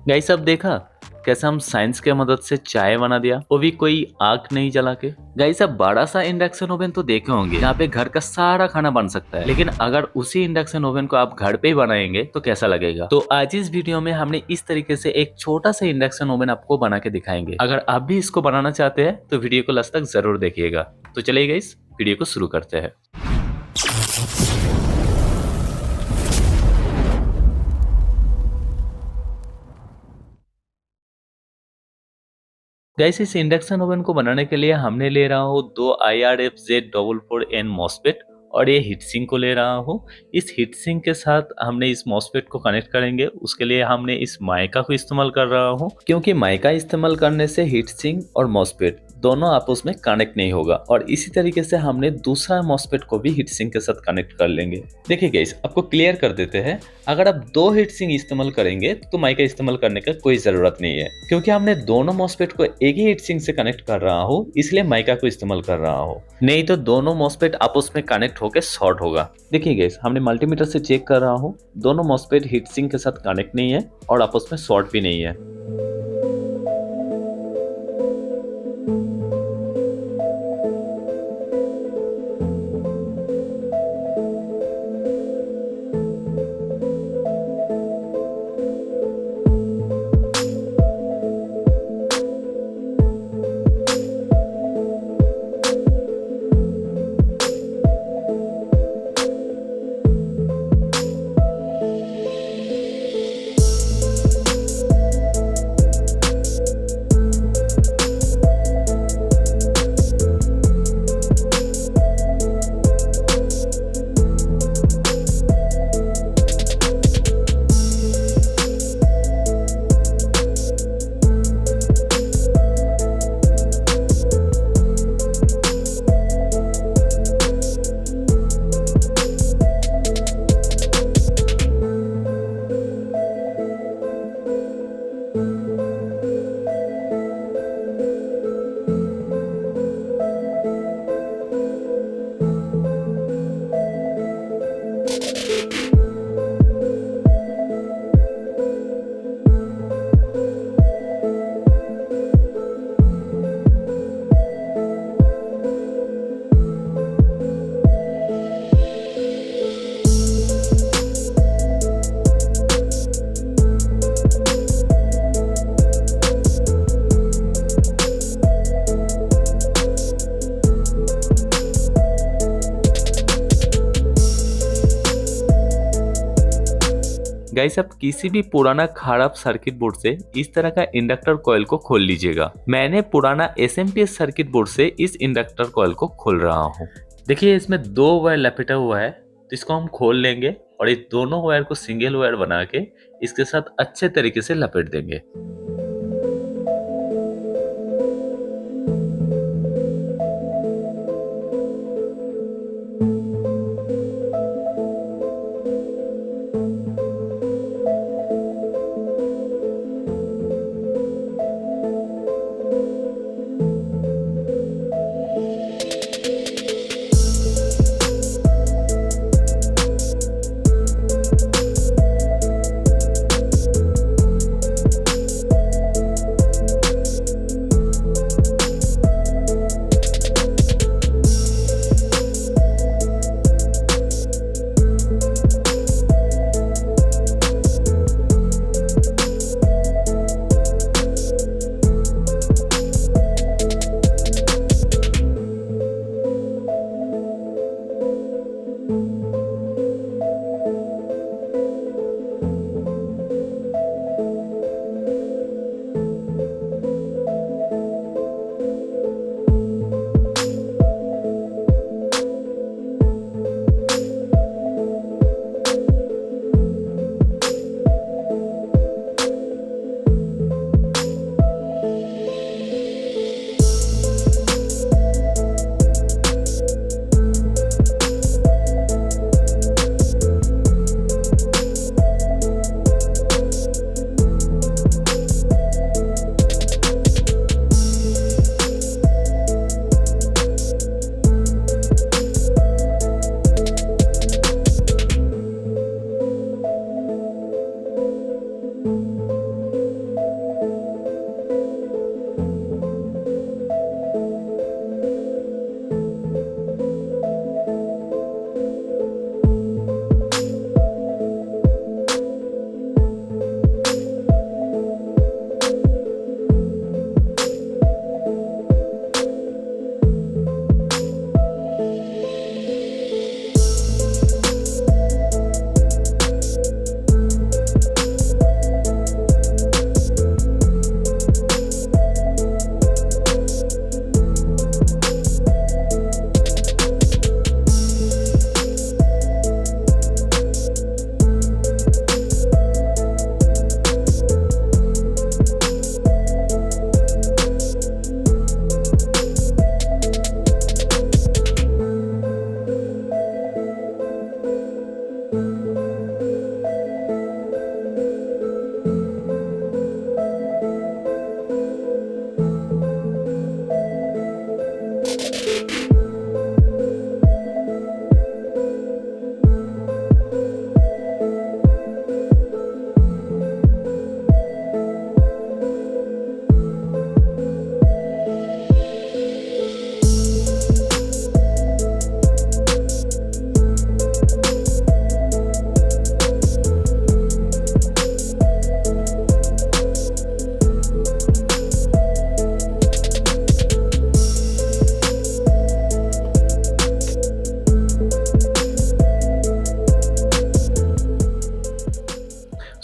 Guys अब देखा कैसे हम साइंस के मदद से चाय बना दिया, वो भी कोई आग नहीं जला के। गाइस अब बड़ा सा इंडक्शन ओवन तो देखे होंगे जहाँ पे घर का सारा खाना बन सकता है, लेकिन अगर उसी इंडक्शन ओवन को आप घर पे ही बनाएंगे तो कैसा लगेगा। तो आज इस वीडियो में हमने इस तरीके से एक छोटा सा इंडक्शन ओवन आपको बना के दिखाएंगे। अगर आप भी इसको बनाना चाहते हैं तो वीडियो को लास्ट तक जरूर देखिएगा। तो चलिए गाइस वीडियो को शुरू करते हैं। गाइस इस इंडक्शन ओवन को बनाने के लिए हमने ले रहा हूँ दो IRFZ44N MOSFET और ये हीट सिंक को ले रहा हूँ। इस हीट सिंक के साथ हमने इस MOSFET को कनेक्ट करेंगे। उसके लिए हमने इस माइका को इस्तेमाल कर रहा हूँ, क्योंकि माइका इस्तेमाल करने से हीट सिंक और MOSFET दोनों आपस में कनेक्ट नहीं होगा। और इसी तरीके से हमने दूसरा MOSFET को भी हीट सिंक के साथ कनेक्ट कर लेंगे। देखिए गाइस आपको क्लियर कर देते हैं, अगर आप दो हीट सिंक इस्तेमाल करेंगे तो माइका इस्तेमाल करने का कोई जरूरत नहीं है, क्योंकि हमने दोनों MOSFET को एक ही हीट सिंक से कनेक्ट कर रहा हूँ, इसलिए माइका को इस्तेमाल कर रहा हूँ। नहीं तो दोनों MOSFET आपस में कनेक्ट होकर शॉर्ट होगा। देखिए गाइस हमने मल्टीमीटर से चेक कर रहा हूँ, दोनों MOSFET हीट सिंक के साथ कनेक्ट नहीं है और आपस में शॉर्ट भी नहीं है। गाइस आप किसी भी पुराना खराब सर्किट बोर्ड से इस तरह का इंडक्टर कॉइल को खोल लीजिएगा। मैंने पुराना SMP सर्किट बोर्ड से इस इंडक्टर कॉइल को खोल रहा हूँ। देखिए इसमें दो वायर लपेटा हुआ है, तो इसको हम खोल लेंगे और इस दोनों वायर को सिंगल वायर बना के इसके साथ अच्छे तरीके से लपेट देंगे।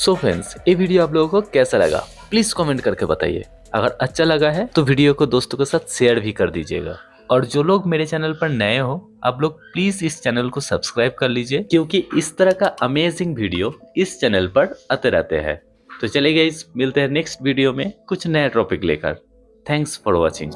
सो फ्रेंड्स, ये वीडियो आप लोगों को कैसा लगा प्लीज कमेंट करके बताइए। अगर अच्छा लगा है तो वीडियो को दोस्तों के साथ शेयर भी कर दीजिएगा। और जो लोग मेरे चैनल पर नए हो, आप लोग प्लीज इस चैनल को सब्सक्राइब कर लीजिए, क्योंकि इस तरह का अमेजिंग वीडियो इस चैनल पर आते रहते हैं। तो चलिए गाइस, मिलते हैं नेक्स्ट वीडियो में कुछ नया टॉपिक लेकर। Thanks for watching.